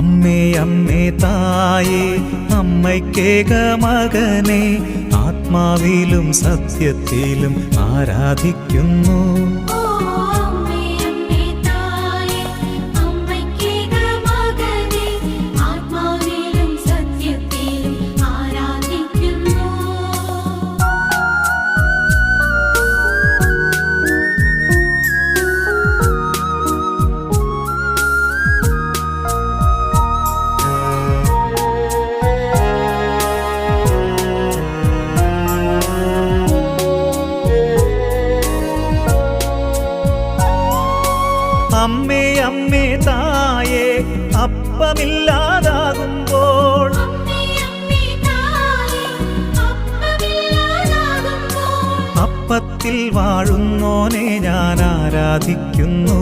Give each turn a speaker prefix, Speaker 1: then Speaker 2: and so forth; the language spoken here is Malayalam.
Speaker 1: അമ്മേ അമ്മേ തായേ അമ്മയ്ക്കേക മകനെ ആത്മാവിലും സത്യത്തിലും ആരാധിക്കുന്നു. അമ്മേ അമ്മേ തായേ അപ്പമില്ലാതാകുമ്പോൾ അപ്പത്തിൽ വാഴുന്നോനെ ഞാൻ ആരാധിക്കുന്നു.